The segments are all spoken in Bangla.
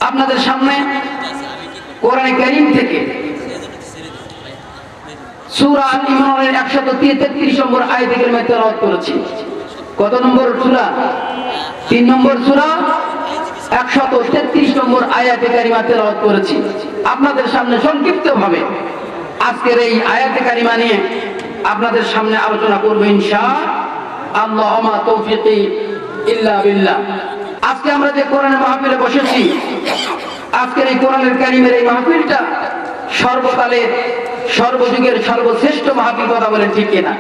আপনাদের সামনে কোরআনে কারীম থেকে সূরা আল ইমরানের 133 নম্বর আয়াত কারিমা তেলাওয়াত করেছি। কত নম্বর সূরা? 3 নম্বর সূরা 133 নম্বর আয়াত কারিমা তেলাওয়াত করেছি। আপনাদের সামনে সংক্ষিপ্তভাবে আজকের এই আয়াত কারিমা নিয়ে আপনাদের সামনে আলোচনা করব ইনশাআল্লাহ। আমা তৌফিকি ইল্লা বিল্লাহ। আজকে আমরা যে কোরআনের মাহফিলে বসেছি, আজকের এই কোরআনের কারিমের এই মাহফিলটা সর্বকালের সর্বযুগের সর্বশ্রেষ্ঠ মাহফিল। কথা বলেন ঠিক কিনা?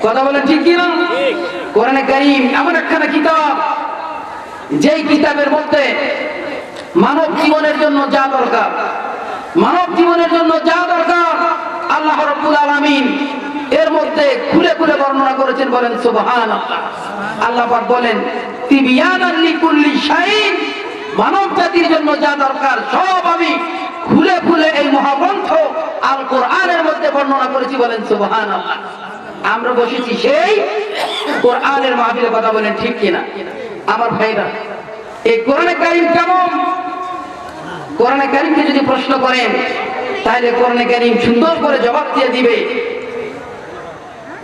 কথা বলেন ঠিক কিনা? কোরআনে কারীম এমন একখানা কিতাব, যেই কিতাবের মধ্যে মানব জীবনের জন্য যা দরকার, মানব জীবনের জন্য যা দরকার আল্লাহ রাব্বুল আলামিন এর মধ্যে খুলে খুলে বর্ণনা করেছেন। বলেন সুবহানাল্লাহ। আল্লাহ পাক বলেন তিবিয়ানান লিকুল্লি শাইইন, মানব জাতির জন্য যা দরকার সব আমি খুলে খুলে এই মহাগ্রন্থ আল কোরআনের মধ্যে বর্ণনা করেছি। বলেন সুবহানাল্লাহ। আমরা বসেছি সেই কোরআনের মাহফিলে। কথা বলেন ঠিক কিনা? আমার ভাইরা, এই কোরআনে কারীম কেমন? কোরআনে কারীমকে যদি প্রশ্ন করেন তাহলে কোরআনে কারীম সুন্দর করে জবাব দিয়ে দিবে।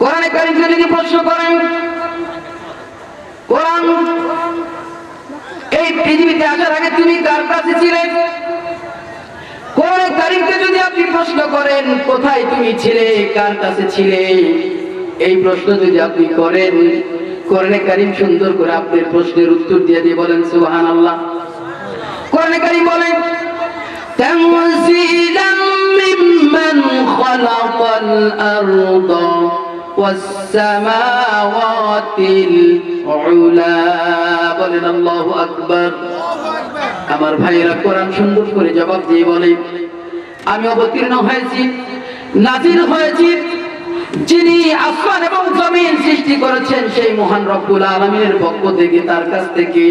কোরআনে কারীমকে যদি প্রশ্ন করেন, কোরআন এই পৃথিবীতে আসার আগে তুমি কার কাছে ছিলে? কোরআনে কারীমকে যদি আপনি প্রশ্ন করেন কোথায় তুমি ছিলে, কার কাছে ছিলে, এই প্রশ্ন যদি আপনি করেন, কোরআনে কারীম সুন্দর করে আপনার প্রশ্নের উত্তর দিয়ে দিয়ে। বলেন সুবহানাল্লাহ। কোরআনে কারীম বলেন তানজিলাম মিম্মান খালাকাল আরদা ওয়াস সামাওয়াতিল উলা। বলেন আল্লাহু আকবার। আমার ভাইয়েরা, কোরআন সুন্দর করে জবাব দিয়ে বলে আমি অবতীর্ণ হয়েছি, নাজিল হয়েছি যিনি আসমান এবং জমিন সৃষ্টি করেছেন সেই মহান রব্বুল আলামিনের পক্ষ থেকে, তার কাছ থেকে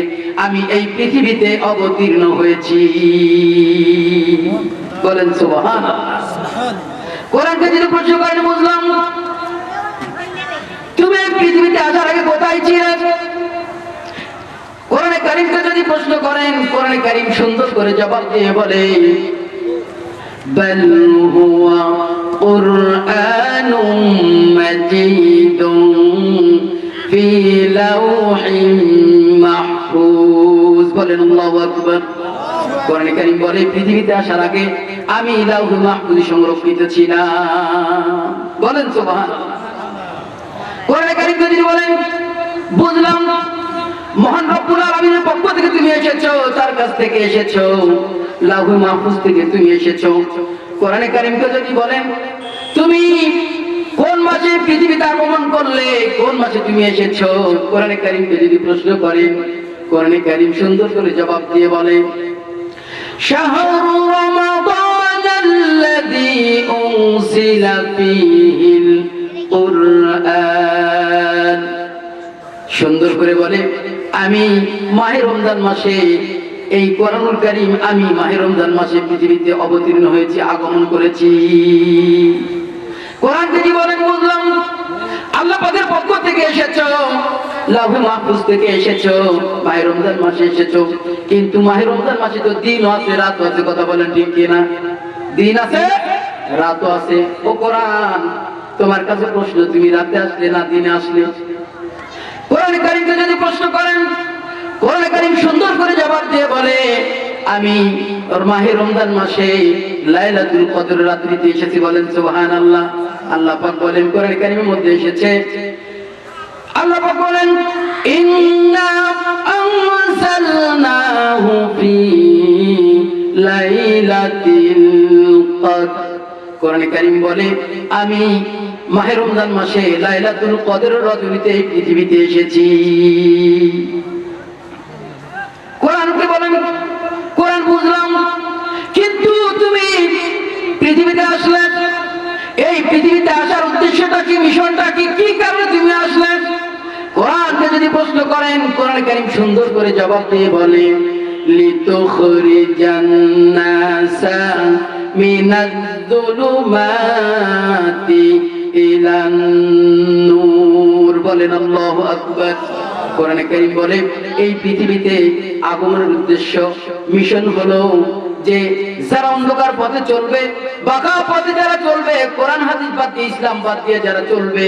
আমি এই পৃথিবীতে অবতীর্ণ হয়েছি। বলেন সুবহানাল্লাহ। কোরআনকে যদি প্রশ্ন করেন বুঝলাম তুমি এই পৃথিবীতে আসার আগে কোথায় ছিলে? কোরআনে কারীমকে যদি প্রশ্ন করেন, কোরআনে কারীম সুন্দর করে জবাব দিয়ে বলে বাল হুয়া কুরআনুম মাজিদুন ফি লাওহিম মাহফুজ। বলেন আল্লাহু আকবার। কোরআনে কারীম বলে পৃথিবীতে আসার আগে আমি লাওহে মাহফুজে সংরক্ষিত ছিলাম। বলেন সুবহানাল্লাহ। কোরআনে কারীমকে যদি বলেন বুঝলাম মহান রব্বুল আলামিনের পক্ষ থেকে তুমি এসেছো, তার কাছ থেকে এসেছো, লাওহে মাহফুজ থেকে তুমি এসেছো। কোরআনে কারীমকে যদি বলেন তুমি কোন মাসে পৃথিবীতে আগমন করলে, কোন মাসে তুমি এসেছো, কোরআনে কারীমকে যদি প্রশ্ন করেন, কোরআনে কারীম সুন্দর করে জবাব দিয়ে বলে শাহরু রমাদানাল্লাযী উনজিলা ফীহিল কুরআন। সুন্দর করে বলে আমি মাহে রমজান মাসে, এই কোরআনুল কারীম আমি মাহে রমজান মাসে পৃথিবীতে অবতীর্ণ হয়েছি, আগমন করেছি। কোরআন যদি বলেন বুঝলাম আল্লাহ পাকের পক্ষ থেকে এসেছো, লাওহে মাহফুজ থেকে এসেছো, মাহে রমজান মাসে এসেছো। কিন্তু মাহে রমজান মাসে তো দিন আছে, রাত আছে। কথা বলেন ঠিক কিনা? দিন আছে, রাতও আছে। ও কোরআন, তোমার কাছে প্রশ্ন, তুমি রাতে আসলে না দিনে আসলে? কোরআনে কারীমকে যদি প্রশ্ন করেন, কোরআনে কারীম সুন্দর করে জবাব দিয়ে বলে আমি মাহে রমজান মাসে লাইলাতুল কদর রাত্রিতে এসেছি। বলেন সুবহানাল্লাহ। আল্লাহ পাক বলেন কোরআনে কারীমের মধ্যে এসেছে, আল্লাহ পাক বলেন ইন্না আনজালনাহু ফি লাইলাতিল কদর। কোরআনে কারীম বলে আমি মাহে রমজান মাসে লাইলাতুল কদরের রাত্রিতে এই পৃথিবীতে এসেছি। কোরআনকে বলেন কোরআন বুঝলাম, কিন্তু তুমি পৃথিবীতে আসলে, এই পৃথিবীতে আসার উদ্দেশ্যটা কি, মিশনটা কি, কি কারণে তুমি আসলে? কোরআনকে যদি প্রশ্ন করেন, কোরআনে কারীম সুন্দর করে জবাব দিয়ে বলে লিতুখরিজান নাসা মিনাজ-যুলুমাতি ইলান নূর। বলেন আল্লাহু আকবার। কোরআনে কারীম বলে এই পৃথিবীতে আগমনের উদ্দেশ্য মিশন হলো যে যারা অন্ধকার পথে চলবে, বাঁকা পথে যারা চলবে, কোরআন হাদিস বাদ দিয়ে ইসলাম বাদ দিয়ে যারা চলবে,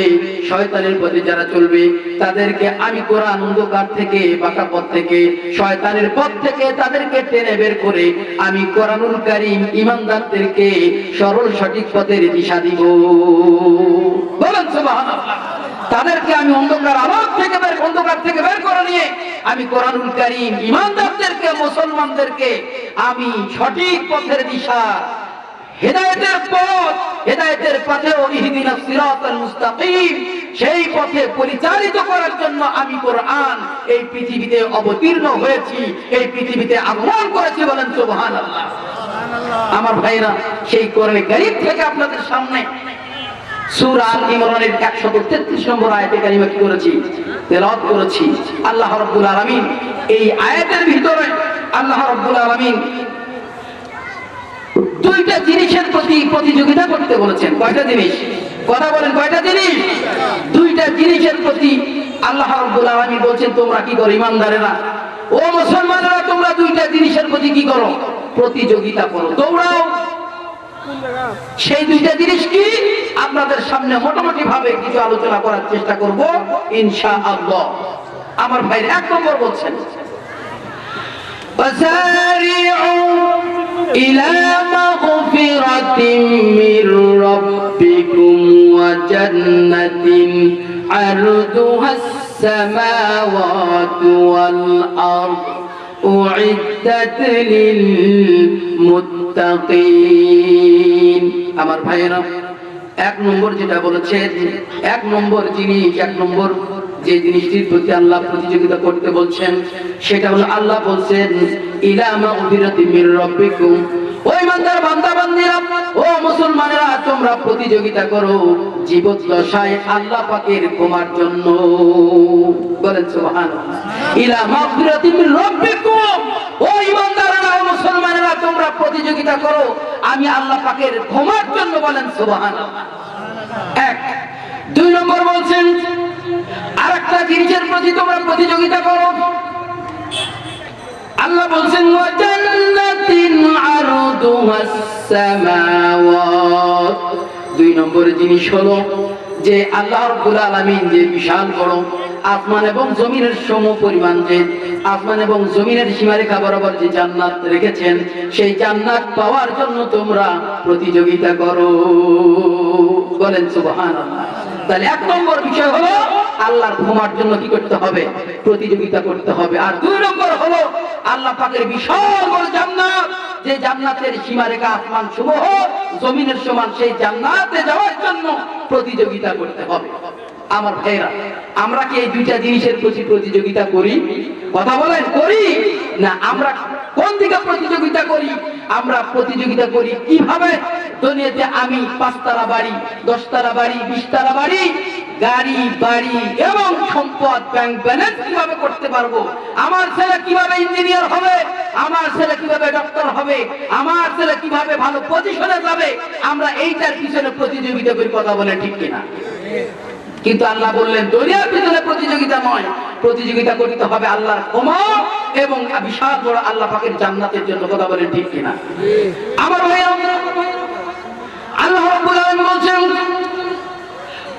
শয়তানের পথে যারা চলবে, তাদেরকে আমি কোরআন অন্ধকার থেকে, বাঁকা পথ থেকে, শয়তানের পথ থেকে তাদেরকে টেনে বের করে আমি কোরআনুল কারীম ঈমানদারদেরকে সরল সঠিক পথের দিশা দিব। বলেন সুবহানাল্লাহ। তাদেরকে আমি অন্ধকার থেকে বের করে নিয়ে আমি কোরআনুল কারীম ঈমানদারদেরকে, মুসলমানদেরকে আমি সঠিক পথের দিশা, হেদায়েতের পথেও ইহদিনাস সিরাতাল মুস্তাকিম, সেই পথে পরিচালিত করার জন্য আমি কোরআন এই পৃথিবীতে অবতীর্ণ হয়েছি, এই পৃথিবীতে আগমন করেছি। বলেন সুবহানাল্লাহ। আমার ভাইরা, সেই কোরআনে কারীম থেকে আপনাদের সামনে সূরা আল ইমরানের 133 নম্বর আয়াতে কারিমা কি করেছি? তেলাওয়াত করেছি। আল্লাহ রাব্বুল আলামিন এই আয়াতের ভিতরে আল্লাহ রাব্বুল আলামিন দুইটা জিনিসের প্রতি প্রতিযোগিতা করতে বলেছেন। কয়টা জিনিস? কথা বলেন, কয়টা জিনিস? দুইটা জিনিসের প্রতি আল্লাহ রাব্বুল আলামিন বলেছেন, তোমরা কি করো ঈমানদারেরা, ও মুসলমানেরা, তোমরা দুইটা জিনিসের প্রতি কি করো? প্রতিযোগিতা করো, দৌড়াও। সেই দুইটা জিনিস কি? আপনাদের সামনে মোটামুটি ভাবে কিছু আলোচনা করার চেষ্টা করব ইনশাআল্লাহ। আমার ভাই 1 নম্বর বলছেন, وسارعوا إلى مغفرة من ربكم وجنة عرضها السماوات والأرض أعدت للمتقين। আমার ভাইরা, 1 নম্বর যেটা বলেছেন, 1 নম্বর জিনিস, 1 নম্বর যে জিনিসটির প্রতি আল্লাহ প্রতিযোগিতা করতে বলছেন সেটা হলো, আল্লাহ বলছেন ইলা মাগফিরাতিম মির রাব্বিকুম, ও ইমানদার বান্দা বান্দীরা, ও মুসলমানেরা, তোমরা প্রতিযোগিতা করো জীবদ্দশায় আল্লাহ পাকের ক্ষমার জন্য। বলেন সুবহানাল্লাহ। ইলা মাগফিরাতিম মির রাব্বিকুম, ও ইমানদাররা, ও মুসলমানেরা, তোমরা প্রতিযোগিতা করো আমি আল্লাহ পাকের ক্ষমার জন্য। বলেন সুবহানাল্লাহ। 1। 2 নম্বর বলছেন আরেকটা জিনিসের প্রতি তোমরা প্রতিযোগিতা করো। আল্লাহ বলছেন ওয়াজান্নাতিন আরদুহাস সামাওয়াত। 2 নম্বর জিনিস হলো যে আল্লাহ রাব্বুল আলামিন যে বিশাল বড় আসমান এবং জমিনের সম পরিমাণ, যে আসমান এবং জমিনের সীমারেখা বরাবর যে জান্নাত রেখেছেন, সেই জান্নাত পাওয়ার জন্য তোমরা প্রতিযোগিতা করো। বলেন সুবহানাল্লাহ। তাহলে 1 নম্বর বিষয় হলো আল্লাহর ক্ষমার জন্য কি করতে হবে? প্রতিযোগিতা করতে হবে। আর 2 নম্বর হলো আল্লাহ পাকের বিশাল বড় জান্নাত, যে জান্নাতের সীমারেখা আসমান সমূহ জমিনের সমান, সেই জান্নাতে যাওয়ার জন্য প্রতিযোগিতা করতে হবে। আমার ভাইরা, আমরা কি এই দুইটা জিনিসের প্রতি প্রতিযোগিতা করি? কথা বলেন, করি না? আমরা কোন দিকে প্রতিযোগিতা করি? আমরা প্রতিযোগিতা করি কিভাবে? দুনিয়াতে আমি 5 তলা বাড়ি, 10 তলা বাড়ি, 20 তলা বাড়ি, গাড়ি, বাড়ি এবং সম্পদ, ব্যাংক ব্যালেন্স কিভাবে করতে পারবো? আমার ছেলে কিভাবে ইঞ্জিনিয়ার হবে? আমার ছেলে কিভাবে ডক্টর হবে? আমার ছেলে কিভাবে ভালো পজিশনে যাবে? আমরা এইটার পিছনে প্রতিযোগিতা করি। কথা বলেন, ঠিক কিনা? কিন্তু আল্লাহ বললেন দুনিয়ার পিছনে প্রতিযোগিতা নয়, প্রতিযোগিতা করতে হবে আল্লাহর ক্ষমা এবং বিশাল বড় আল্লাহ পাকের জান্নাতের জন্য। কথা বলেন, ঠিক কিনা? আমার ভাইরা, আল্লাহ রাব্বুল আলামিন বলেন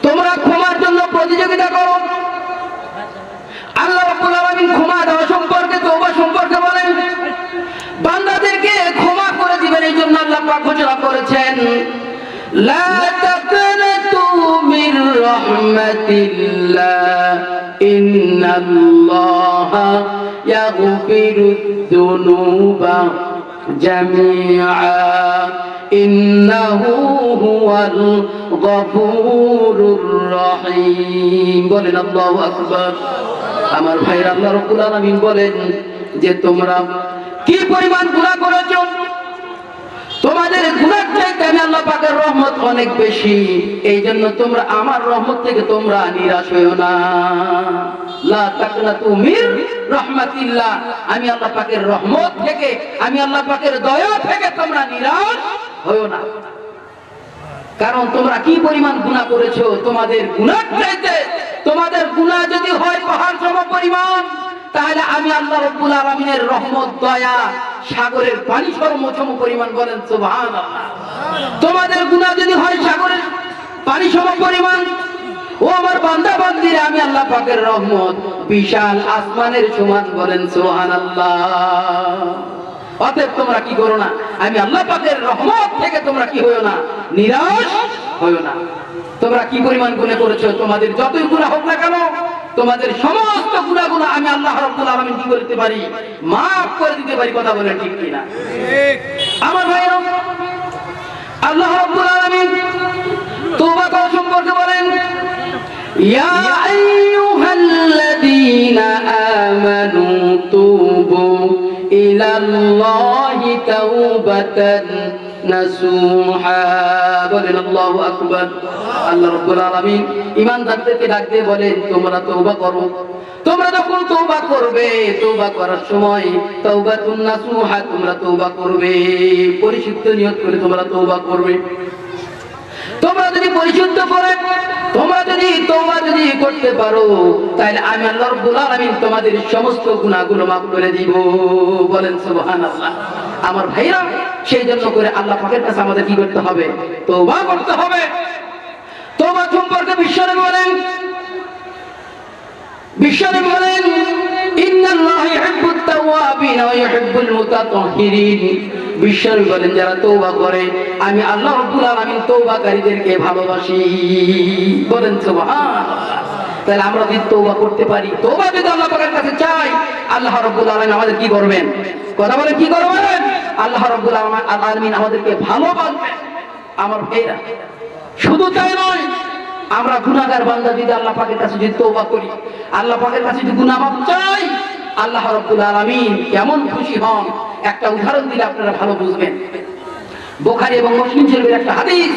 তোমরা ক্ষমার জন্য প্রতিযোগিতা করো। আল্লাহ রাব্বুল আলামিন ক্ষমা দেওয়া সম্পর্কে, তওবা সম্পর্কে বলেন বান্দাদেরকে ক্ষমা করে দিবেন। এই জন্য আল্লাহ পাক ঘোষণা করেছেন লা তাকনাতু মির রাহমাতিল্লাহ ইন্নাল্লাহা ইয়াগফিরুদ যুনুবা জামিআ ইন্নাহু হুয়াল গফুরুর রহিম। বলেন আল্লাহু আকবার। আমার ভাইরা, আল্লাহ রাব্বুল আলামিন বলেন যে তোমরা কি পরিমাণ গুনাহ করেছো, তোমাদের গুনাহ চাইতে আমি আল্লাহ পাকের রহমত অনেক বেশি। এই জন্য তোমরা আমার রহমত থেকে তোমরা নিরাশ হইও না। লা তাকনাতু মির রাহমাতিল্লাহ, আমি আল্লাহ পাকের রহমত থেকে, আমি আল্লাহ পাকের দয়া থেকে তোমরা নিরাশ হইও না। কারণ তোমরা কি পরিমাণ গুনাহ করেছো, তোমাদের গুনাহ চাইতে তোমাদের গুনাহ যদি হয় পাহাড় সম পরিমাণ, তাহলে আমি আল্লাহ রাব্বুল আলামিনের রহমত দয়া সাগরের পানি সম পরিমাণ, বলেন সুবহানাল্লাহ। তোমাদের গুনাহ যদি হয় সাগরের পানি সম পরিমাণ, ও আমার বান্দা বান্দীরা, আমি আল্লাহ পাকের রহমত বিশাল আসমানের সমান, বলেন সুবহানাল্লাহ। অতএব তোমরা কি করো না, আমি আল্লাহ পাকের রহমত থেকে তোমরা কি হইও না, নিরাশ হইও না। তোমরা কি পরিমাণ গুনাহ করেছো, তোমাদের যতই গুনাহ হোক না কেন, তোমাদের সমস্ত গুনাহগুলো আমি আল্লাহ রাব্বুল আলামিন কি করতে পারি, maaf করে দিতে পারি। কথা বলেন ঠিক কিনা? আমার ভাইরা, আল্লাহ রাব্বুল আলামিন তওবা করা সম্পর্কে বলেন, ইয়া আইয়ুহাল্লাযীনা আমানু তুবু ইলাল্লাহি তাওবাতান নাসুহা, বলেন আল্লাহু আকবার। আল্লাহ রাব্বুল আলামিন ঈমানদারদেরকে ডাক দিয়ে বলেন, তোমরা তওবা করো। তোমরা যখন তওবা করবে, তওবা করার সময় তাওবাতুন নাসুহা, তোমরা তওবা করবে পরিশুদ্ধ নিয়ত করে, তোমরা তওবা করবে। তোমরা যদি পরিশুদ্ধ করে, তোমরা যদি তওবা যদি করতে পারো, তাহলে আমি আল্লাহ রাব্বুল আলামিন তোমাদের সমস্ত গুনাহগুলো maaf করে দিব, বলেন সুবহানাল্লাহ। আমার ভাইরা, সেই জন্য করে আল্লাহ পাকের কাছে আমাদের কি করতে হবে, তওবা করতে হবে। তওবা সম্পর্কে বিশ্বনবী বলেন, ইন্নাল্লাহা ইউহিব্বুত তাওয়াবিন ওয়া ইউহিব্বুল মুতাতাহহিরিন। বিশ্বনবী বলেন, যারা তওবা করে, আমি আল্লাহ রাব্বুল আলামিন তওবাকারীদেরকে ভালোবাসি, বলেন সুবহানাল্লাহ। তাহলে আমরা যদি তওবা করতে পারি, তওবা যদি আল্লাহ পাকের কাছে চাই, আল্লাহ রাব্বুল আলামিন আমাদের কি করবেন, কথা বলেন কি করবেন, আল্লাহ রাব্বুল আলামিন আমাদেরকে ভালোবাসবেন। আমার ভাইরা, শুধু তাই নয়, আমরা গুনাহগার বান্দা যদি আল্লাহ পাকের কাছে যদি তওবা করি, আল্লাহ পাকের কাছে যদি গুনাহ মাফ চাই, আল্লাহ রাব্বুল আলামিন কেমন খুশি হন, একটা উদাহরণ দিলে আপনারা ভালো বুঝবেন। বুখারী এবং মুসলিম শরীফের একটা হাদিস,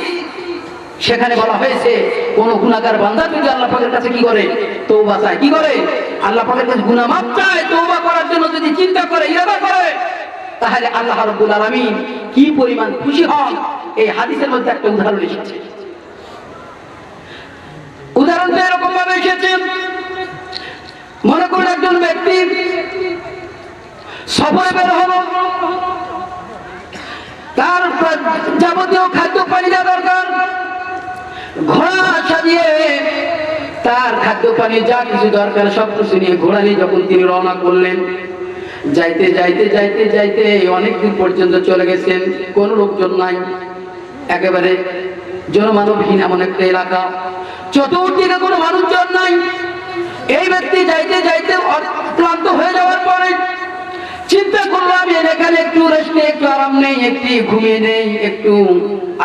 সেখানে বলা হয়েছে, কোন গুনাহগার বান্দা যদি আল্লাহ পাকের কাছে কি করে, তওবা চায়, কি করে, আল্লাহ পাকের কাছে গুনাহ মাফ চায়, তওবা করার জন্য যদি চিন্তা করে, ইরাদা করে, তাহলে আল্লাহ রাব্বুল আলামিন কি পরিমাণ খুশি হন। এই হাদিসের মধ্যে একটা উদাহরণ এসেছে। উদাহরণটা এরকম ভাবে এসেছে, মনে করুন একজন ব্যক্তি সফরে বের হলো, তার যাবতীয় খাদ্য পানি যা দরকার, ঘোড়া সাজিয়ে তার খাদ্য পানি যা কিছু দরকার সব কিছু নিয়ে ঘোড়া নিয়ে যখন তিনি রওনা করলেন, যাইতে যাইতে যাইতে যাইতে অনেক দূর পর্যন্ত চলে গেছেন, কোন লোকজন নাই, একেবারে জনমানবহীন এমন একটা এলাকা, চতুর্দিকে কোনো মানুষজন নাই। এই ব্যক্তি যাইতে যাইতে ক্লান্ত হয়ে যাওয়ার পরে চিন্তা করলো, আমি এখানে একটু রেস্ট নেই, একটু আরাম নেই, একটু ঘুমিয়ে নেই, একটু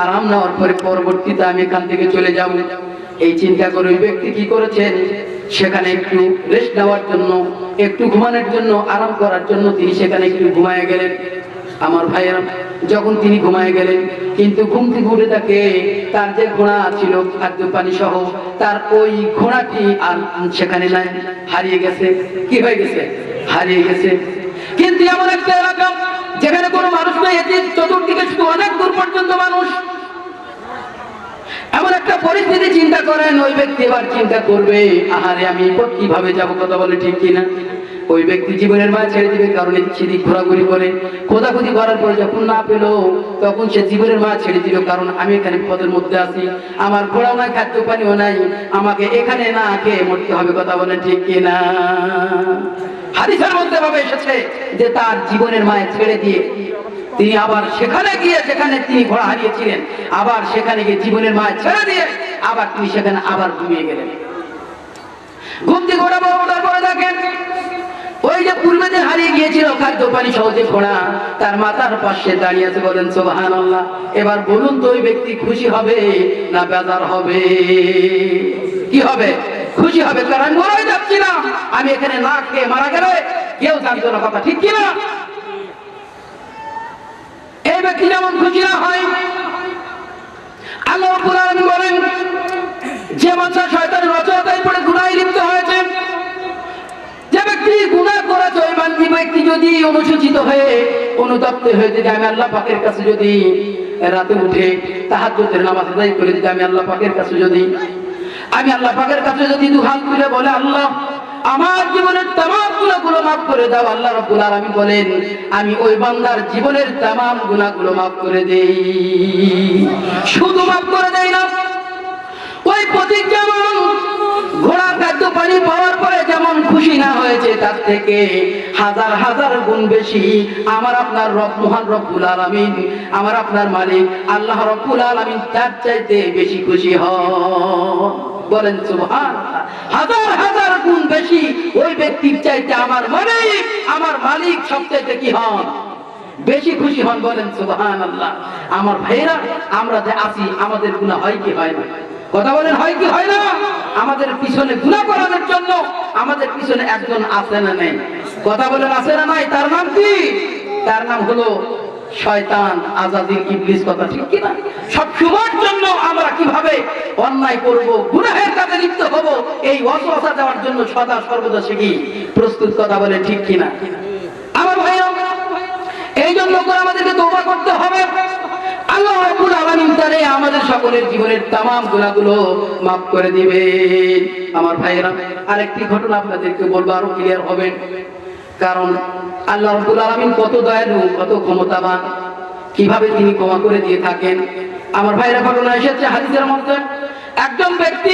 আরাম নেওয়ার পরে পরবর্তীতে আমি এখান থেকে চলে যাব। এই চিন্তা করে ওই ব্যক্তি কি করেছেন, সেখানে একটু রেস্ট নেওয়ার জন্য, একটু ঘুমানোর জন্য, আরাম করার জন্য তিনি সেখানে একটু ঘুমায় গেলেন। আমার ভাইয়েরা, যখন তিনি ঘুমায় গেলেন, কিন্তু ঘুম থেকে উঠে তাকে তার যে ঘোড়া ছিল খাদ্য পানি সহ, তার ওই ঘোড়াটি আর সেখানে নাই, হারিয়ে গেছে। কি হয়ে গেছে, হারিয়ে গেছে। কিন্তু এমন একটা এলাকা যেখানে কোনো মানুষ নাই, এটি চতুর্দিকে শুধু অনেক দূর পর্যন্ত মানুষ। এমন একটা পরিস্থিতি চিন্তা করেন, ওই ব্যক্তি এবার চিন্তা করবে, আহারে আমি কিভাবে যাব, কথা বলে ঠিক কিনা। ওই ব্যক্তি জীবনের মায়া ছেড়ে দিবে, কারণ সেদিক ঘোরাঘুরি করে খোঁজাখুঁজি করার পরে যখন না পেলো, তখন সে জীবনের মায়া ছেড়ে দিল, কারণ আমি এখানে বিপদের মধ্যে আছি, আমার ঘোড়াও নাই, খাদ্য পানিও নাই, আমাকে এখানে না খেয়ে মরতে হবে, কথা বলেন ঠিক কিনা। হাদিসের মধ্যে ভাবে এসেছে যে তার জীবনের মায়া ছেড়ে দিয়ে তিনি আবার সেখানে গিয়ে, যেখানে তিনি ঘোড়া হারিয়েছিলেন, আবার সেখানে গিয়ে জীবনের মায়া ছেড়ে দিয়ে আবার তিনি সেখানে আবার ঘুমিয়ে গেলেন। ঘুম থেকে ঘোড়া ওঠার পরে দেখেন, ওই যে পূর্বে যে হারিয়ে গিয়েছিল খাদ্য পানি সহজে ঘোড়া তার মাথার পাশে দাঁড়িয়ে আছে, বলেন সুবহানাল্লাহ। এবার বলুন তো, ওই ব্যক্তি খুশি হবে না বেজার হবে? কি হবে? খুশি হবে, কারণ আমি মরে যাচ্ছি না, আমি এখানে না খেয়ে মারা গেলে কেউ জানতো না, কথা ঠিক কিনা। এই ব্যক্তি যেমন খুশি না হয়, আল্লাহ রাব্বুল আলামিন বলেন, যে মানুষ শয়তানের রচনায় পড়ে গুনাহে লিপ্ত হয়েছে, যে ব্যক্তি গুনাহ করেছে, ওই ব্যক্তি যদি অনুসূচিত হয়ে, অনুতপ্ত হয়ে যদি আমি আল্লাহ পাকের কাছে যদি রাতে উঠে তাহাজ্জুদের নামাজ আদায় করে, যদি আমি আল্লাহ পাকের কাছে যদি আমি আল্লাহ পাকের কাছে যদি দুহাত তুলে বলে আল্লাহ আমার জীবনের तमाम গুনাহগুলো মাফ করে দাও, আল্লাহ রাব্বুল আলামিন বলেন আমি ওই বান্দার জীবনের तमाम গুনাহগুলো মাফ করে দেই। শুধু মাফ করে দেই না, ওই পথিক যেমন ঘোড়ার খাদ্য পানি পাওয়ার পরে যেমন খুশি না হয়েছে, তার থেকে হাজার হাজার গুণ বেশি আমার আপনার রব মহান রব্বুল আলামিন, আমার আপনার মালিক আল্লাহ রব্বুল আলামিন তার চাইতে বেশি খুশি হন। বলেন সুবহানাল্লাহ। হাজার হাজার গুণ বেশি ওই ব্যক্তির চাইতে আমার মালিক সবচাইতে কি হন? বেশি খুশি হন। বলেন সুবহানাল্লাহ। আমার ভাইরা, আমরা যে আছি আমাদের গুনাহ হয় কি হয় না? কথা বলেন, হয় কি হয় না? আমাদের পিছনে গুনাহ করানোর জন্য আমাদের পিছনে একজন আছে না নেই? কথা বলেন, আছে না নাই? তার নাম কি? তার নাম হলো শয়তান, আজাদিল, ইবলিস। কথা ঠিক কি না? সব সময়ের জন্য আমরা কিভাবে অন্যায় করব, গুনাহের কাজে লিপ্ত হব, এই ওয়াসওয়াসা দেওয়ার জন্য সদা সর্বদা সে কি প্রস্তুত। কথা বলেন ঠিক কি না? আমার ভাইরা, এই জন্য করে আমাদেরকে তওবা করতে হবে। আল্লাহ রাব্বুল আলামিন তারে আমাদের সকলের জীবনের तमाम গুনাহগুলো maaf করে দিবেন। আমার ভাইরা, আরেকটি ঘটনা আপনাদেরকে বলবো, আরো ক্লিয়ার হবে। কারণ আল্লাহ রাব্বুল আলামিন কত দয়ালু, কত ক্ষমতাবান, কিভাবে তিনি ক্ষমা করে দিয়ে থাকেন। আমার ভাইরা, ঘটনা এসেছে হাদিসের মধ্যে, একজন ব্যক্তি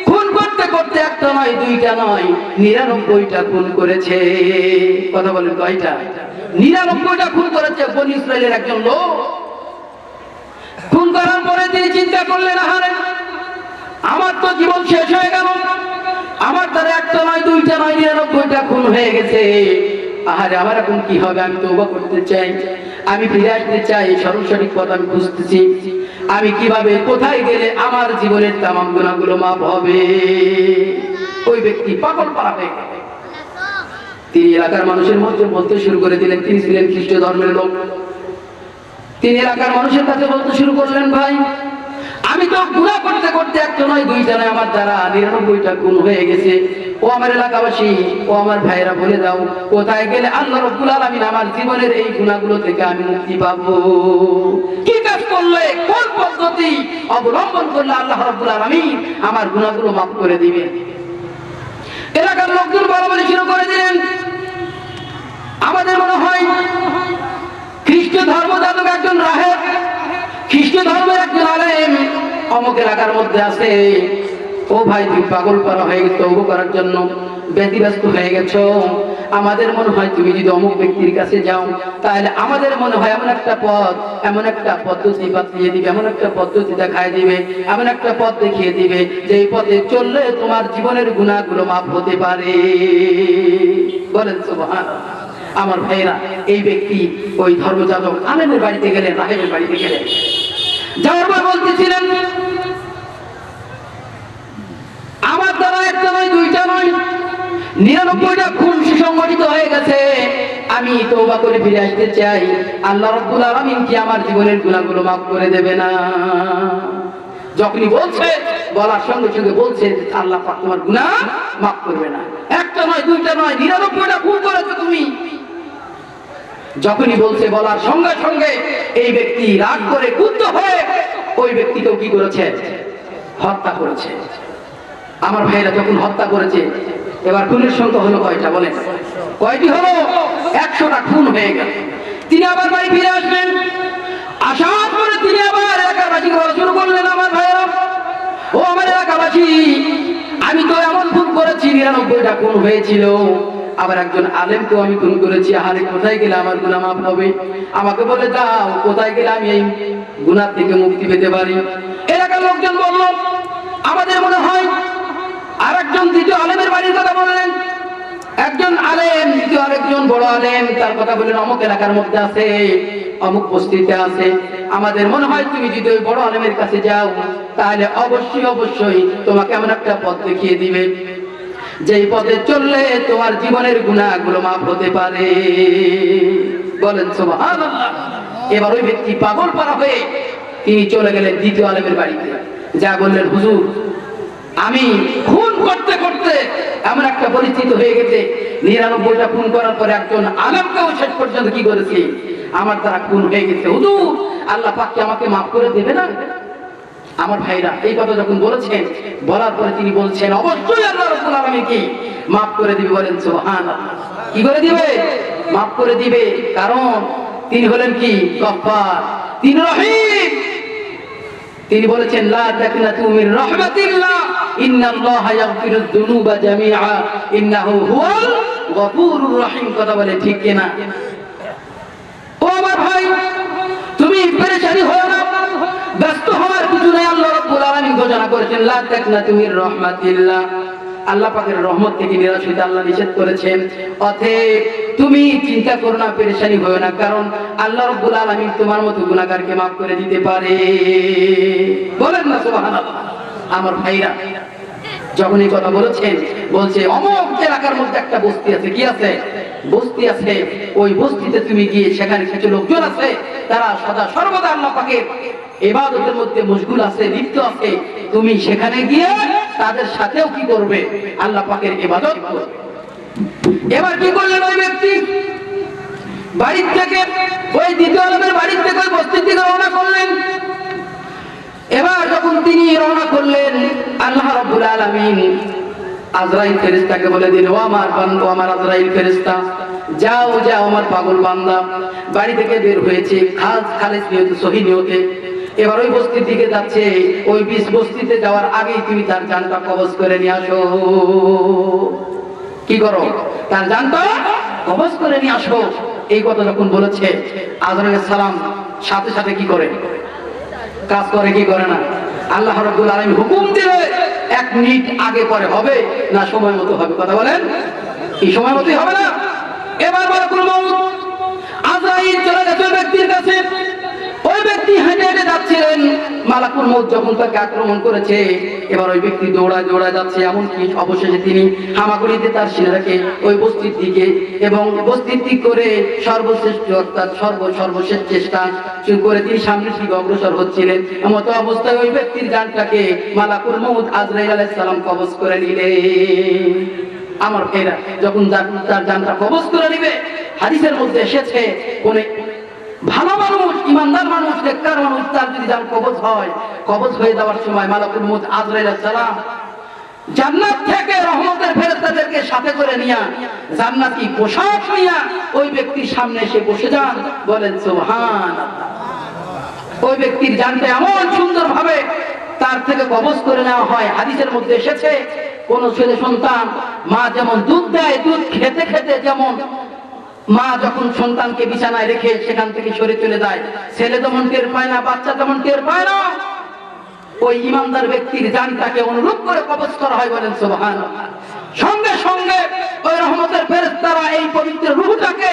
খুন করতে করতে একটা নয়, দুইটা নয়, 99টা খুন করেছে। কথা বলেন, কয়টা? 99টা খুন করেছে। বনী ইসরাইলের একজন লোক খুন করার পরে তিনি চিন্তা করলেন, আহারে আমার তো জীবন শেষ হয়ে গেল, আমার দ্বারা একটা নয়, দুইটা নয়, 99টা খুন হয়ে গেছে। আহারে আমার এখন কি হবে? আমি তওবা করতে চাই, আমি ফিরে আসতে চাই, সঠিক পথ আমি খুঁজতেছি। আমি কিভাবে, কোথায় গেলে আমার জীবনের तमाम গুনাহগুলো মাফ হবে? ওই ব্যক্তি পাগল পারা হয়ে গেল। তিনি এলাকার মানুষের মধ্যে বলতে শুরু করে দিলেন, তিনি ছিলেন খ্রিস্ট ধর্মের লোক। তিনি এলাকার মানুষের কাছে বলতে শুরু করলেন, ভাই আমি তো গুনাহ করতে করতে একটা নয়, দুইটা নয়, আমার দ্বারা 99টা খুন হয়ে গেছে। ও আমার এলাকাবাসী, ও আমার ভাইরা, বলে দাও কোথায় গেলে আল্লাহ রাব্বুল আলামিন আমার জীবনের এই গুনাহগুলো থেকে আমি মুক্তি পাবো? কি কাজ করলে, কোন পদ্ধতি অবলম্বন করলে আল্লাহ রাব্বুল আলামিন আমার গুনাহগুলো মাফ করে দিবেন? এলাকার লোকজন বলাবলি শুরু করে দিলেন, আমাদের মনে হয় খ্রিস্ট ধর্ম যাজক একজন রাহেব, খ্রিস্ট ধর্মের একজন আলেম অমুক এলাকার মধ্যে আছে। ও ভাই, তুমি পাগল পারা হয়ে গেছো, তওবা করার জন্য ব্যতিব্যস্ত হয়ে গেছো। আমাদের মনে হয় তুমি যদি অমুক ব্যক্তির কাছে যাও, তাহলে আমাদের মনে হয় এমন একটা পথ, এমন একটা পদ্ধতি বাতলিয়ে দিবে, এমন একটা পদ্ধতি দেখায় দিবে, এমন একটা পথ দেখিয়ে দিবে, যে এই পথে চললে তোমার জীবনের গুনাহগুলো মাফ হতে পারে। বলেন সুবহানাল্লাহ। আমার ভাইরা, এই ব্যক্তি ওই ধর্মযাজক আলেমের বাড়িতে গেলেন, রাহেবের বাড়িতে গেলেন। যাওয়ার পর বলতেছিলেন, আমার দ্বারা একটা নয়, দুইটা নয়, 99টা খুন সুসংগঠিত হয়ে গেছে। আমি তওবা করে ফিরে আসতে চাই, আল্লাহ রাব্বুল আলামিন কি আমার জীবনের গুনাহগুলো মাফ করে দেবে না? যখনই বলছে, বলার সঙ্গে সঙ্গে বলছে আল্লাহ পাক তোমার গুনাহ মাফ করবে না। একটা নয়, দুইটা নয়, 99টা খুন করেছো তুমি। যখনই বলছে, বলার সঙ্গে সঙ্গে এই ব্যক্তি রাগ করে ক্রুদ্ধ হয়ে ওই ব্যক্তিকেও কি করেছে? হত্যা করেছে। আমার ভাইরা, যখন হত্যা করেছে, এবার খুনের সংখ্যা হলো কয়টা? বলেন, কয়টি হলো? 100টা খুন হয়ে গেল। তিনি আবার বাড়ি ফিরে আসবেন। আসার পরে তিনি আবার এলাকাবাসীকে বলা শুরু করলেন, আমার ভাইরা, ও আমার এলাকাবাসী, আমি তো এমন খুন করেছি, 99টা খুন হয়েছিল। আবার একজন আলেমকেও আমি খুন করেছি। আহারে কোথায় গেলে আমার গুনাহ মাফ হবে? আমাকে বলে দাও কোথায় গেলে আমি এই গুনাহ থেকে মুক্তি পেতে পারি? এলাকার লোকজন বলল, আমাদের মনে হয়। আর একজন দ্বিতীয় আলেমের বাড়ির কথা বললেন। একজন আলেম, দ্বিতীয় আরেকজন বড় আলেম, তার কথা বললেন, অমুক এলাকার মধ্যে আছে, অমুক বস্তিতে আছে। আমাদের মনে হয় তুমি যদি ওই বড় আলেমের কাছে যাও, তাহলে অবশ্যই অবশ্যই তোমাকে এমন একটা পথ দেখিয়ে দিবে, যেই পথে চললে তোমার জীবনের গুনাহগুলো মাফ হতে পারে। বলেন সুবহানাল্লাহ। এবার ওই ব্যক্তি পাগল পারা হয়ে তিনি চলে গেলেন দ্বিতীয় আলেমের বাড়িতে। যা বললেন, হুজুর, আমি খুন করতে করতে এমন একটা পরিস্থিতি হয়ে গেছে, 99টা খুন করার পরে একজন আলেমকেও শেষ পর্যন্ত কি করেছি, আমার দ্বারা খুন হয়ে গেছে। হুজুর, আল্লাহ পাক কি আমাকে মাফ করে দেবে না? আমার ভাইরা এই কথা যখন বলেছেন, বলার পরে তিনি বলছেন অবশ্যই আল্লাহ রাব্বুল আলামিন কি মাফ করে দিবে, বলেন সুবহানাল্লাহ। কি করে দিবে? মাফ করে দিবে, কারণ তিনি হলেন কি গফফার, তিনি রহিম। তিনি বলেছেন লা তাকনাতু মির রাহমাতিল্লাহ ইন্নাল্লাহা ইয়াগফিরুয যুনুবা জামিআ ইন্নাহু হুয়াল গফুরুর রহিম। কথা বলে ঠিক কিনা? ও আমার ভাই, তুমি পেরেশানি হও না, ব্যস্ত হওয়ার কিছু নেই। আল্লাহ রাব্বুল আলামিন ঘোষণা করেছেন লা তাকনাতু মির রাহমাতিল্লাহ, আল্লাহ পাকের রহমত থেকে নিরাশ হইতে আল্লাহ নিষেধ করেছেন। অতএব তুমি চিন্তা করো না, পেরেশানি হও না, কারণ আল্লাহ রাব্বুল আলামিন তোমার মতো গুনাহগারকে maaf করে দিতে পারে। বলেন না সুবহানাল্লাহ। আমার ভাইরা যখন এই কথা বলেছেন, বলছে অমুক এলাকার মধ্যে একটা বস্তি আছে। কি আছে? বস্তি আছে। ওই বস্তিতে তুমি গিয়ে সেখানে কিছু লোকজন আছে, তারা সদা সর্বদা আল্লাহ পাকের ইবাদতের মধ্যে মশগুল আছে, লিপ্ত আছে। তুমি সেখানে গিয়ে তাদের সাথেও কি করবে? আল্লাহ পাকের ইবাদত করবে। এবার কি করলেন ওই ব্যক্তি? বাড়ি থেকে, ওই দ্বিতীয় আলমের বাড়ি থেকে ওই বস্তির দিকে রওনা করলেন। এবার যখন তিনি রওনা করলেন, আল্লাহ রাব্বুল আলামিন আজরাইল ফেরেশতাকে বলে দিল, ও আমার বান্দা, আমার আজরাইল ফেরেশতা, যাও যাও, আমার পাগল বান্দা বাড়ি থেকে বের হয়েছে খালেস নিয়তে, সহি নিয়তে। এবার ওই বস্তির দিকে যাচ্ছে। ওই বস্তিতে যাওয়ার আগেই তুমি তার জানটা কবজ করে নিয়ে আসো। কি করো? তার জানটা কবজ করে নিয়ে আসো। এই কথা যখন বলেছে, আজরাইল সালাম সাথে সাথে কি করে? কাজ করে কি করে না? আল্লাহ রাব্বুল আলামিন হুকুম দিলে 1 মিনিট আগে পরে হবে না সময় মতো হবে? কথা বলেন, এই সময় মতোই হবে না। এবার মালাকুল মউত আজরাইল চলে গেছে ওই ব্যক্তির কাছে। ওই ব্যক্তি হেঁটে হেঁটে যাচ্ছিলেন, মালাকুল মউত যখন তাকে আক্রমণ করেছে, এবার ওই ব্যক্তি দৌড়ায় দৌড়ায় যাচ্ছে। এমনকি অবশেষে তিনি হামাগুড়িতে তার সিনাকে ওই বস্তির দিকে এবং বস্তির দিক করে সর্বশ্রেষ্ঠ অর্থাৎ সর্বশেষ চেষ্টা করে তিনি সামনের দিকে অগ্রসর হচ্ছিলেন। এমত অবস্থায় ওই ব্যক্তির জানটাকে মালাকুল মউত আজরাইল আলাইহিস সালাম কবজ করে নিলেন। আমার ভাইরা যখন তার জানটা কবজ করে নিবে, হাদিসের মধ্যে এসেছে কোন ভালো মানুষ, ইমানদার মানুষ, নেককার মানুষ, তার যদি জান কবজ হয়, কবজ হয়ে যাওয়ার সময় মালাকুল মউত আজরাইল আলাইহিস সালাম জান্নাত থেকে রহমতের ফেরেশতাদেরকে সাথে করে নিয়া জান্নাতি পোশাক নিয়া ওই ব্যক্তির সামনে এসে বসে যান। বলেন সুবহানাল্লাহ। ওই ব্যক্তির জানটা এমন সুন্দর ভাবে তার থেকে কবজ করে নেওয়া হয়। হাদিসের মধ্যে এসেছে কোন ছেলে সন্তান মা যেমন দুধ দেয়, দুধ খেতে খেতে যেমন মা যখন সন্তানকে বিছানায় রেখে সেখান থেকে সরে চলে যায়, ছেলে যেমন টের পায় না, বাচ্চা যেমন টের পায় না, ওই ইমানদার ব্যক্তির জানটাকে অনুরূপ করে কবজ করা হয়। বলেন সুবহানাল্লাহ। সঙ্গে সঙ্গে ওই রহমতের ফেরেশতারা এই পবিত্র রূহটাকে,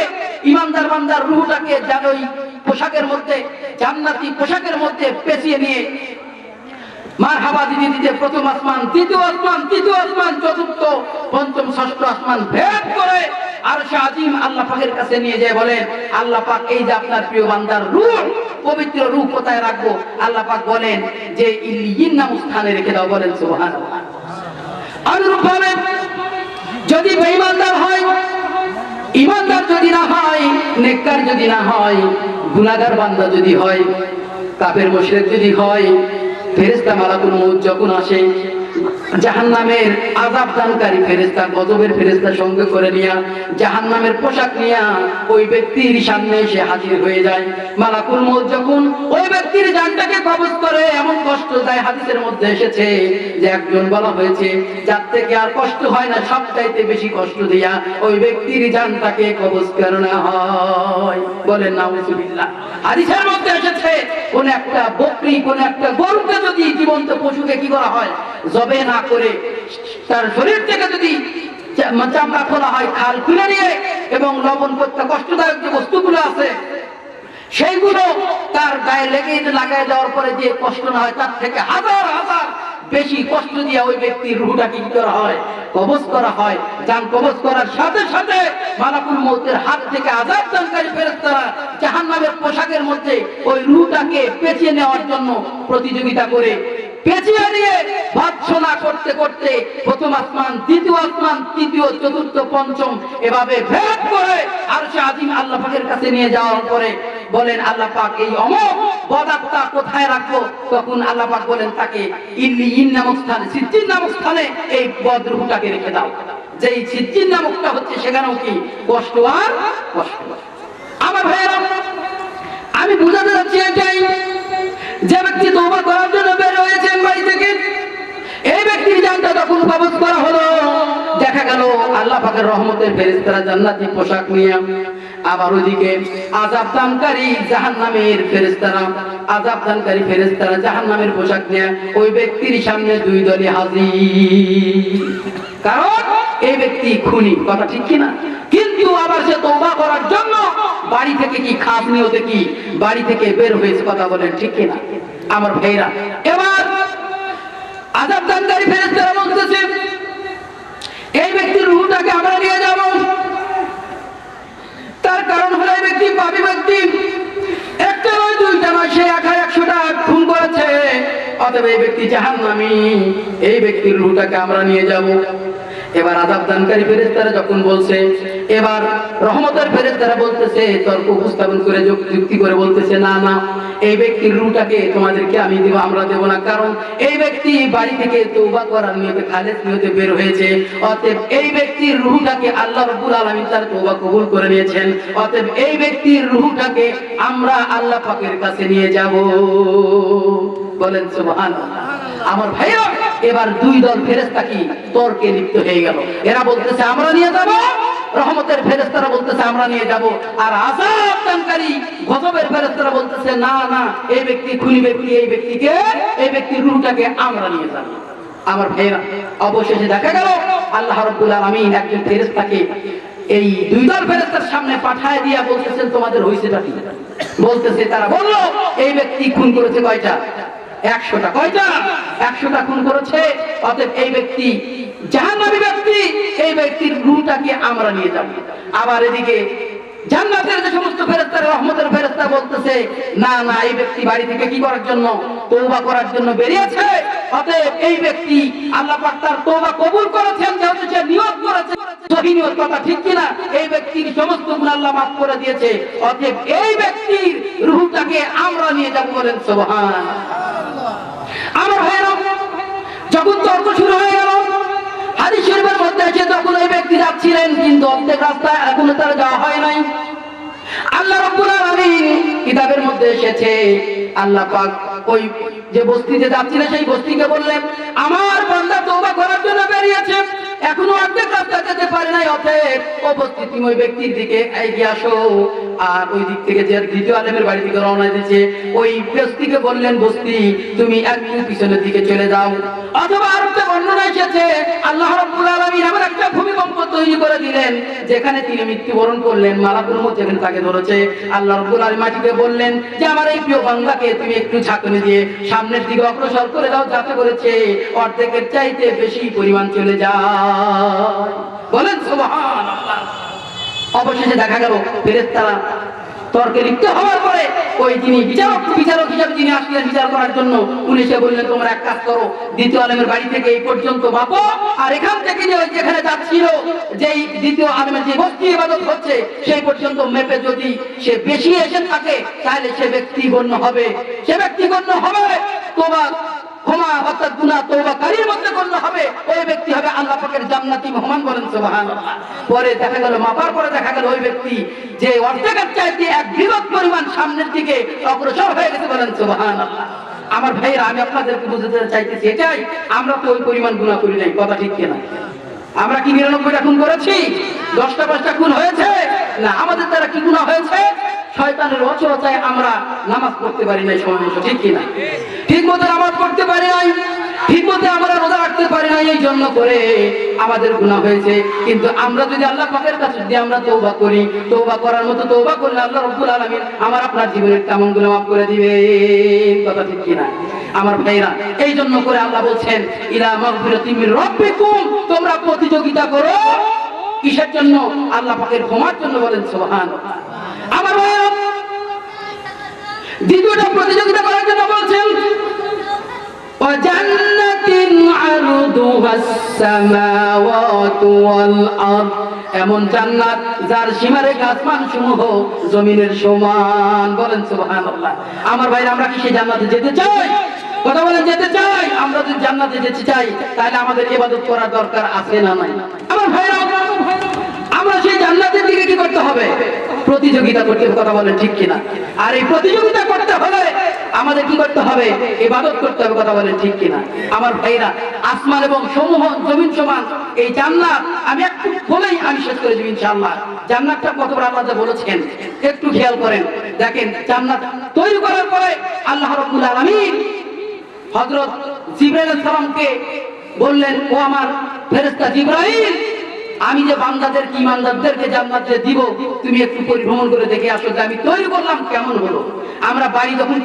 ইমানদার বান্দার রূহটাকে যেন ওই পোশাকের মধ্যে, জান্নাতি পোশাকের মধ্যে পেঁচিয়ে নিয়ে মারহাবা দিতে দিতে প্রথম আসমান, দ্বিতীয় আসমান, তৃতীয় আসমান, চতুর্থ, পঞ্চম, ষষ্ঠ আসমান ভেদ করে আরশে আজিম আল্লাহ পাকের কাছে নিয়ে যায়। বলেন আল্লাহ পাক, এই যে আপনার প্রিয় বান্দার রূহ, পবিত্র রূহ কোথায় রাখবো? আল্লাহ পাক বলেন যে ইল্লিয়িন নামক স্থানে রেখে দাও। বলেন সুবহানাল্লাহ। অনুরূপভাবে যদি বেঈমানদার হয়, ইমানদার যদি না হয়, নেককার যদি না হয়, গুনাহগার বান্দা যদি হয়, কাফের মুশরিক যদি হয়, ফেরেশতা মালাকুল মউত যখন আসে, জাহান্নামের আযাব দানকারী ফেরেশতা, গজবের ফেরেশতা সঙ্গে করে নিয়া জাহান্নামের পোশাক নিয়া ওই ব্যক্তির সামনে এসে হাজির হয়ে যায়। মালাকুল মউত যখন ওই ব্যক্তির জানটাকে কবজ করে, এমন কষ্ট দেয়, হাদিসের মধ্যে এসেছে যে একজন বলা হয়েছে যার থেকে আর কষ্ট হয় না, সবচাইতে বেশি কষ্ট দিয়া ওই ব্যক্তির জানটাকে কবজ করে নেওয়া হয়। বলেন নাউজুবিল্লাহ। হাদিসের মধ্যে এসেছে কোন একটা বকরি, কোন একটা গরুকে যদি, জীবন্ত পশুকে কি করা হয়, জবে না করে তার শরীর থেকে যদি চামড়া খোলা হয়, খাল খুলে নিয়ে এবং লবণ করতে কষ্টদায়ক যে বস্তুগুলো আছে সেইগুলো তার গায়ে লাগাই দেওয়ার পরে যে কষ্ট না হয়, তার থেকে হাজার হাজার বেশি কষ্ট দিয়ে ওই ব্যক্তির রূহটাকে কি করা হয়, কবজ করা হয়। জান কবজ করার সাথে সাথে মালাকুল মউতের হাত থেকে আযাব দানকারী ফেরেশতারা জাহান্নামের পোশাকের মধ্যে ওই রূহটাকে পেঁচিয়ে নেওয়ার জন্য প্রতিযোগিতা করে পেঁচিয়ে নিয়ে ভৎসনা করতে করতে প্রথম আসমান, দ্বিতীয় আসমান, তৃতীয়, চতুর্থ, পঞ্চম এভাবে ভেদ করে আরশে আজিম আল্লাহ পাকের কাছে নিয়ে যাওয়ার পরে বলেন আল্লাহ পাক এই অমোঘ বদাত্মা কোথায় রাখবো, তখন আল্লাহ পাক বলেন তাকে ইল্লিয়িন নামক স্থানে, সিজ্জিন নামক স্থানে এই বদ রূহটাকে রেখে দাও। যে সিজ্জিন নামকটা হচ্ছে সেখানেও কি কষ্ট আর কষ্ট। আমার ভাইয়েরা, আমি বুঝাতে যাচ্ছি এটাই, যে ব্যক্তি তওবা করার জন্য বের হয়েছেন বাড়ি থেকে, এই ব্যক্তির জানটা যখন কবজ করা হলো, দেখা গেল আল্লাহ পাকের রহমতের ফেরেশতারা জান্নাতি পোশাক নিয়ে, আবার ওইদিকে আযাব দানকারী জাহান্নামের ফেরেশতারা, আযাব দানকারী ফেরেশতারা জাহান্নামের পোশাক নিয়ে ওই ব্যক্তির সামনে দুই দলে হাজির। কারণ এই ব্যক্তি খুনি, কথা ঠিক কিনা? কিন্তু আবার সে তওবা করার জন্য বাড়ি থেকে কি খাস নিয়তে কি বাড়ি থেকে বের হয়েছে, কথা বলেন ঠিক কিনা আমার ভাইরা? এবার আযাব দানকারী ফেরেশতারা বলতেছে এই ব্যক্তির রূহটাকে আমরা নিয়ে যাব। তার কারণ হলো এই ব্যক্তি পাপী ব্যক্তি, একটা নয় দুইটা নয়, সে 100টা খুন করেছে, অতএব এই ব্যক্তি জাহান্নামী, এই ব্যক্তির রূহটাকে আমরা নিয়ে যাব। এবার আযাব দানকারী ফেরেশতারা যখন বলছে, এবার রহমতের ফেরেশতারা বলতেছে, তর্ক উপস্থাপন করে যুক্তি করে বলতেছে, না না, এই ব্যক্তির রূহটাকে তোমাদেরকে আমি দেব, আমরা দেব না। কারণ এই ব্যক্তি বাড়ি থেকে তওবা করার নিয়তে, খালেস নিয়তে বের হয়েছে, অতএব এই ব্যক্তির রূহটাকে আল্লাহ রাব্বুল আলামিন তার তওবা কবুল করে নিয়েছেন, অতএব এই ব্যক্তির রূহটাকে আমরা আল্লাহ পাকের কাছে নিয়ে যাব। বলেন সুবহানাল্লাহ। আমার ভাইরা, এবার দুই দল ফেরেশতা কি তর্কে লিপ্ত হয়ে গেল। এরা বলতেছে আমরা নিয়ে যাব, রহমতের ফেরেশতারা বলতেছে আমরা নিয়ে যাব, আর আযাব দানকারী গজবের ফেরেশতারা বলতেছে না না, এই ব্যক্তি খুনি ব্যক্তি, এই ব্যক্তিকে, এই ব্যক্তির রূহটাকে আমরা নিয়ে যাব। আমার ভাইরা, অবশেষে দেখা গেল আল্লাহ রাব্বুল আলামিন একজন ফেরেশতাকে এই দুই দল ফেরেশতার সামনে পাঠায় দিয়া বলতেছেন তোমাদের হইছেটা কি? বলতেছে, তারা বলল এই ব্যক্তি খুন করেছে কয়টা? 100টা। কয়টা? 100টা খুন করেছে, অতএব এই ব্যক্তি জাহান্নামী ব্যক্তি, এই ব্যক্তির রূহটাকে আমরা নিয়ে যাব। আবার এদিকে জান্নাতের যে সমস্ত ফেরেশতারা, রহমতের ফেরেশতা বলতেছে না না, এই ব্যক্তি বাড়ি থেকে কি করার জন্য? তওবা করার জন্য বেরিয়েছে, অতএব এই ব্যক্তি আল্লাহ পাক তার তওবা কবুল করেছেন, যেহেতু সে নিয়ত করেছে সহিহ নিয়ত, কথা ঠিক কিনা? এই ব্যক্তির সমস্ত গুনাহ আল্লাহ মাফ করে দিয়েছে, অতএব এই ব্যক্তির রূহটাকে আমরা নিয়ে যাব। বলেন সুবহানাল্লাহ। আমার ভাইরা, যখন তর্ক শুরু হয়ে গেল, হাদিস শরীফের মধ্যে এসে যখন ওই ব্যক্তি যাচ্ছিলেন, কিন্তু অর্ধেক রাস্তা এখনো তার যাওয়া হয় নাই। আল্লাহ রাব্বুল আলামিন কিতাবের মধ্যে এসেছে, আল্লাহ পাক ওই যে বস্তিতে যাচ্ছিল সেই বস্তিকে বললেন আমার বান্দা তওবা করার জন্য বেরিয়েছে, এখনো অর্ধেক রাস্তা যেতে পারে নাই, অতএব ও বস্তি তুমি ওই ব্যক্তির দিকে এগিয়ে আসো। আর ওই দিক থেকে যে দ্বিতীয় আলেমের বাড়ি থেকে রওনা দিয়েছে, ওই বস্তিকে বললেন বস্তি তুমি একটু পিছনের দিকে চলে যাও। অথবা আরেকটা বর্ণনা এসেছে আল্লাহ রাব্বুল আলামিন এমন একটা ভূমিকম্প তৈরি করে দিলেন যেখানে তিনি মৃত্যুবরণ করলেন, মালাকুল মউত যেখানে তাকে ধরেছে, আল্লাহ রাব্বুল আলামিন মাটিকে বললেন যে আমার এই প্রিয় বান্দাকে তুমি একটু ঝাঁকুনি দিয়ে সামনের দিকে অগ্রসর করে দাও, যাতে করেছে অর্ধেকের চাইতে বেশি পরিমাণ চলে যায়। বলেন সুবহানাল্লাহ। অবশেষে দেখা গেল ফেরেশতারা তর্কে লিপ্ত হওয়ার পরে ওই যিনি বিচারক হিসাবে যিনি আসলেন বিচার করার জন্য, উনি এসে বললেন তোমরা এক কাজ করো, দ্বিতীয় আলেমের বাড়ি থেকে এই পর্যন্ত মাপো, আর এখান থেকে যে যেখানে যাচ্ছিল যেই দ্বিতীয় আলেমের যে বস্তি ইবাদত হচ্ছে সেই পর্যন্ত মেপে যদি সে বেশি এসে থাকে তাহলে সে ব্যক্তি গণ্য হবে, সে ব্যক্তি গণ্য হবে তোবা ক্ষমা অর্থাৎ গুনাহ তওবাকারীর মধ্যে গণ্য হবে, ওই ব্যক্তি হবে আল্লাহ পাকের জান্নাতি মেহমান। বলেন সুবহানাল্লাহ। পরে দেখা গেল মাপার পরে দেখা গেল ওই ব্যক্তি যে অর্ধেকের চাইতে এক বৃহৎ পরিমাণ সামনের দিকে অগ্রসর হয়ে গেছে। বলেন সুবহানাল্লাহ। আমার ভাইরা, আমি আপনাদেরকে বুঝাতে চাইতেছি এটাই, আমরা তো ওই পরিমাণ গুনাহ করি নাই, কথা ঠিক কিনা? আমরা কি 99টা খুন করেছি? 10টা 5টা খুন হয়েছে না? আমাদের দ্বারা কি গুনাহ হয়েছে? শয়তানের অচেতনায় আমরা নামাজ পড়তে পারি নাই সময় মতো, ঠিক কিনা? ঠিক মতো নামাজ পড়তে পারি নাই, ঠিক মতো আমরা রোজা রাখতে পারি নাই, এই জন্য করে আমাদের গুনাহ হয়েছে। কিন্তু আমরা যদি আল্লাহ পাকের কাছে যদি আমরা তওবা করি, তওবা করার মতো তওবা করলে আল্লাহ রাব্বুল আলামিন আমার আপনার জীবনের তেমন গুনাহ মাফ করে দিবে, কথা ঠিক কিনা? আমার ভাইরা, এই জন্য করে আল্লাহ বলছেন ইলা মাগফিরাতিম মির রাব্বিকুম, তোমরা প্রতিযোগিতা করো কিসের জন্য? আল্লাহ পাকের ক্ষমার জন্য। বলেন সুবহানাল্লাহ। আমার ভাইরা, দ্বিতীয়টা প্রতিযোগিতা করার জন্য বলছেন ওয়া জান্নাতিন আরদুহাস সামাওয়াতু ওয়াল আরদ, এমন জান্নাত যার সীমারেখা আসমান সমূহ জমিনের সমান। বলেন সুবহানাল্লাহ। আমার ভাইরা, আমরা কি সেই জান্নাতে যেতে চাই? কথা বলেন, যেতে চাই? আমরা যদি জান্নাতে যেতে চাই তাহলে আমাদের ইবাদত করার দরকার আছে না নাই? আমার ভাইরা, আমরা সেই জান্নাতের দিকে কি করতে হবে? প্রতিযোগিতা করতে হবে। কথা বলেন ঠিক কিনা? আর এই প্রতিযোগিতা করতে হলে আমাদের কি করতে হবে? ইবাদত করতে হবে। কথা বলেন ঠিক কিনা? আমার ভাইরা, আসমান এবং সমূহ জমিন সমান এই জান্নাত, আমি একটু বলেই আমি শেষ করে দেব ইনশাআল্লাহ। জান্নাতটা কত বড় আল্লাহ বলেছেন একটু খেয়াল করেন। দেখেন, জান্নাত তৈরি করার পরে আল্লাহ রাব্বুল আলামিন হযরত জিবরাইল আলাইহিস সালামকে বললেন, ও আমার ফেরেশতা জিবরাইল, আমি যে বান্দাদেরকে, ঈমানদারদেরকে জান্নাতে দিব, তুমি একটু পরিভ্রমণ করে দেখে আসো যে আমি তৈরি করলাম কেমন হলো। আমরা বাড়ি যখন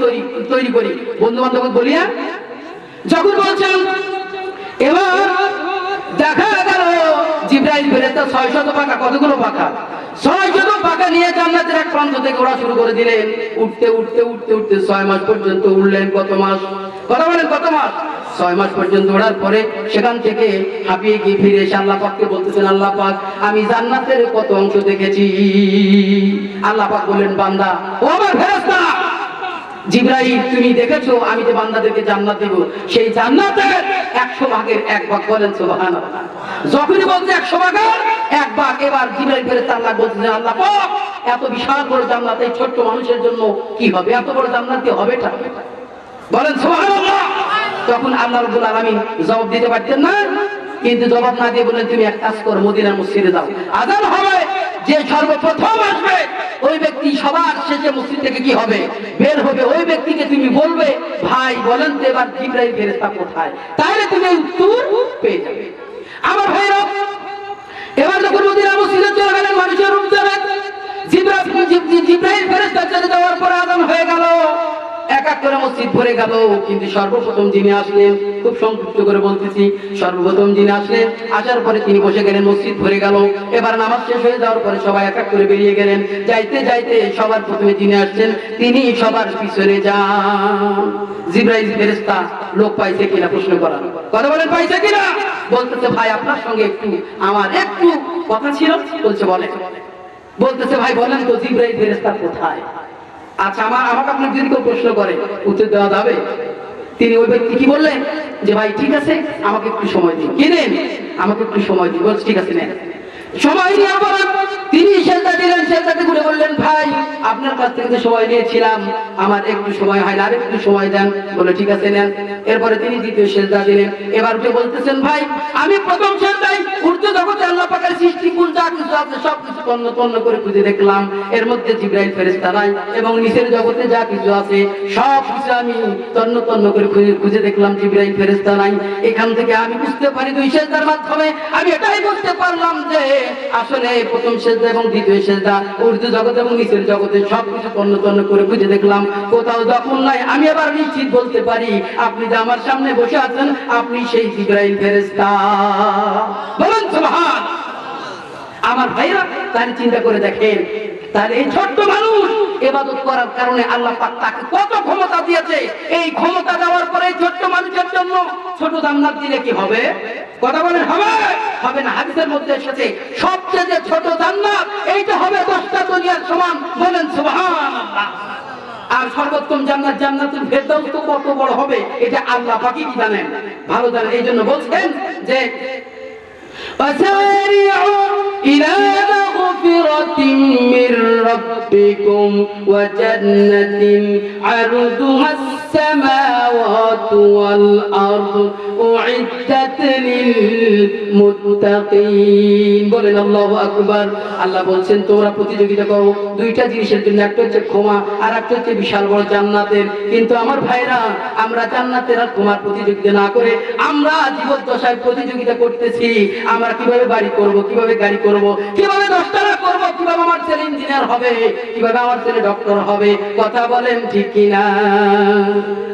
তৈরি করি, বন্ধু বান্ধব বলি না, যখন বলছেন এবার দেখা গেল জিবরাইল ফেরেশতা 600 পাকা, কতগুলো পাকা? 600 পাকা নিয়ে জান্নাতের এক প্রান্ত থেকে ওড়া শুরু করে দিলেন। উঠতে উঠতে উঠতে উঠতে 6 মাস পর্যন্ত উড়লেন। কত মাস? কথা বলেন, কত মাস? 6 মাস পর্যন্ত ওড়ার পরে সেখান থেকে হাঁপিয়ে গিয়ে ফিরে এসে আল্লাহ পাককে বলতেছেন, আল্লাহ পাক, আমি জান্নাতের কত অংশ দেখেছি। আল্লাহ পাক বললেন, বান্দা, ও আমার ফেরেশতা জিবরাইল, তুমি দেখেছো আমি যে বান্দাদেরকে জান্নাত দেব, সেই জান্নাতের 100 ভাগের 1 ভাগ। বলেন সুবহানাল্লাহ। যখনই বলছে 100 ভাগের 1 ভাগ, এবার জিবরাইল ফেরেশতা আল্লাহ বলতেছেন, আল্লাহ পাক, এত বিশাল বড় জান্নাত এই ছোট্ট মানুষের জন্য কি হবে? এত বড় জান্নাত কি হবে? বলেন সুবহানাল্লাহ। তখন আল্লাহ রাব্বুল আলামিন জবাব দিতে পারতেন না, কিন্তু জবাব না দিয়ে বললেন, তুমি এক কাজ করো, মদিনার মসজিদে যাও, আযান হবে, যে সর্বপ্রথম আসবে ওই ব্যক্তি সবার শেষে মসজিদ থেকে কি হবে? বের হবে। ওই ব্যক্তিকে তুমি বলবে, ভাই বলেন তো এবার জিবরাইল ফেরেশতা কোথায়? তাহলে তুমি উত্তর পেয়ে যাবে। আমার ভাইরা, এবার যখন মদিনার মসজিদে চলে গেলেন, মানুষের রূপ যাবে, জিবরাইল ফেরেশতা চলে যাওয়ার পর আযান হয়ে গেল, এক এক করে মসজিদ ভরে গেল। কিন্তু সর্বপ্রথম যিনি আসলেন, খুব সংক্ষিপ্ত করে বলতেছি, সর্বপ্রথম যিনি আসলেন, আসার পরে তিনি বসে গেলেন, মসজিদ ভরে গেল। এবার নামাজ শেষ হয়ে যাওয়ার পরে সবাই এক এক করে বেরিয়ে গেলেন। যাইতে যাইতে সবার প্রথমে যিনি আসছেন তিনি সবার পিছনে যান। জিবরাইল ফেরেশতা লোক পাইছে কিনা প্রশ্ন করা। কথা বলেন, পাইছে কিনা? বলতেছে, ভাই আপনার সঙ্গে আমার একটু কথা ছিল। বলছে, বলেন। বলতেছে, ভাই বলেন তো জিবরাইল ফেরেশতা কোথায়? আচ্ছা, আমাকে আপনি যদি কেউ প্রশ্ন করে উত্তর দেওয়া যাবে? তিনি ওই ব্যক্তি কি বললেন যে, ভাই ঠিক আছে, আমাকে একটু সময় দিন। কি দেন? আমাকে একটু সময় দিন। বলছে, ঠিক আছে, নেন। সময় নেওয়ার পর তিনি সেজদা দিলেন। সেজদাতে ঘুরে বললেন, ভাই আপনার কাছ থেকে সময় নিয়েছিলাম, আমার একটু সময় হয় না, আর একটু সময় দেন। বলে, ঠিক আছে, নেন। এরপরে তিনি দ্বিতীয় সেজদা দিলেন। এবার উঠে বলতেছেন, ভাই আমি প্রথম সেজদায় ঊর্ধ্ব জগতে আল্লাহ পাকের সৃষ্টিকুল যা কিছু আছে সব কিছু তন্ন তন্ন করে খুঁজে দেখলাম, এর মধ্যে জিবরাইল ফেরেশতা নাই, এবং নিচের জগতে যা কিছু আছে সব কিছু আমি তন্ন তন্ন করে খুঁজে দেখলাম, জিবরাইল ফেরেশতা নাই। এখান থেকে আমি বুঝতে পারি, দুই সেজদার মাধ্যমে আমি এটাই বুঝতে পারলাম যে আসলে প্রথম সেজদা এবং দ্বিতীয় সেজদা, ঊর্ধ্ব জগৎ এবং নিচের জগতে সবকিছু তন্ন তন্ন করে খুঁজে দেখলাম, কোথাও দখল নাই। আমি এবার নিশ্চিত বলতে পারি, আপনি যে আমার সামনে বসে আছেন, আপনি সেই জিবরাইল ফেরেশতা। বলুন সুবহান। আমার ভাইরা, তাহলে চিন্তা করে দেখেন, তাহলে এই ছোট্ট মানুষ ইবাদত করার কারণে আল্লাহ পাক তাকে কত ক্ষমতা দিয়েছে। এই ক্ষমতা দেওয়ার পরে ছোট্ট মানুষের জন্য ছোট জান্নাত দিলে কি হবে? কথা বলেন, হবে? হবে না। হাদিসের মধ্যে এসেছে, সবচেয়ে ছোট জান্নাত এইটা হবে 10টা দুনিয়ার সমান। বলেন সুবহানাল্লাহ। আর সর্বোত্তম জান্নাত, জান্নাতুল ফেরদাউস তো কত বড় হবে এটা আল্লাহ পাকই জানেন, ভালো জানেন। এই জন্য বলছেন যে وسارعوا إلى مغفرة من ربكم وجنة عرضها السماوات والأرض أعدت للمتقين। বলেন আল্লাহু আকবার। আল্লাহ বলছেন, তোমরা প্রতিযোগিতা করো দুইটা জিনিসের জন্য, একটা হচ্ছে ক্ষমা আর একটা হচ্ছে বিশাল বড় জান্নাতের। কিন্তু আমার ভাইরা, আমরা জান্নাতের আর ক্ষমার প্রতিযোগিতা না করে আমরা জীবদ্দশায় প্রতিযোগিতা করতেছি। আমরা কিভাবে বাড়ি করব, কিভাবে গাড়ি করব, কিভাবে 10 টাকা করব, কিভাবে আমার ছেলে ইঞ্জিনিয়ার হবে, কিভাবে আমার ছেলে ডক্টর হবে। কথা বলেন ঠিক কিনা?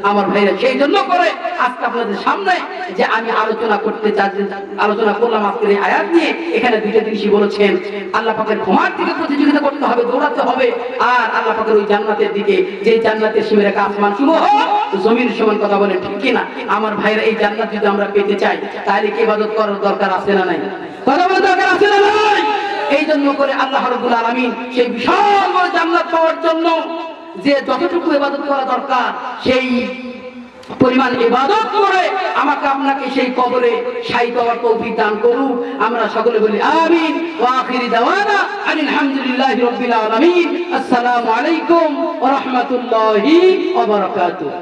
আমার ভাইরা, সেই জন্য করে আজকে আপনাদের সামনে যে আমি আলোচনা করতে চাচ্ছি, আলোচনা করলাম আজকের এই আয়াত নিয়ে। এখানে দুইটা জিনিসই বলেছেন, আল্লাহ পাকের ক্ষমার দিকে প্রতিযোগিতা করতে হবে, দৌড়াতে হবে, আর আল্লাহ পাকের ওই জান্নাতের দিকে, যে জান্নাতের সীমারেখা আসমান সমূহ জমির সমান। কথা বলেন ঠিক কিনা? আমার ভাইরা, এই জান্নাত যদি আমরা পেতে চাই তাহলে কি ইবাদত করার দরকার আছে না নাই? কথা বলার দরকার আছে না নাই? এই জন্য করে আল্লাহ রাব্বুল আলামিন সেই বিশাল বড় জান্নাত পাওয়ার জন্য যে যতটুকু ইবাদত করা দরকার সেই পরিমাণ ইবাদত করে আমাকে আপনাকে সেই কবরে শায়িত হওয়ার তৌফিক দান করুন। আমরা সকলে বলি আমিন। ওয়া আখিরি দাওয়ানা আলহামদুলিল্লাহি রাব্বিল আলামিন। আসসালামু আলাইকুম ওয়া রাহমাতুল্লাহি ওয়া বারাকাতুহু।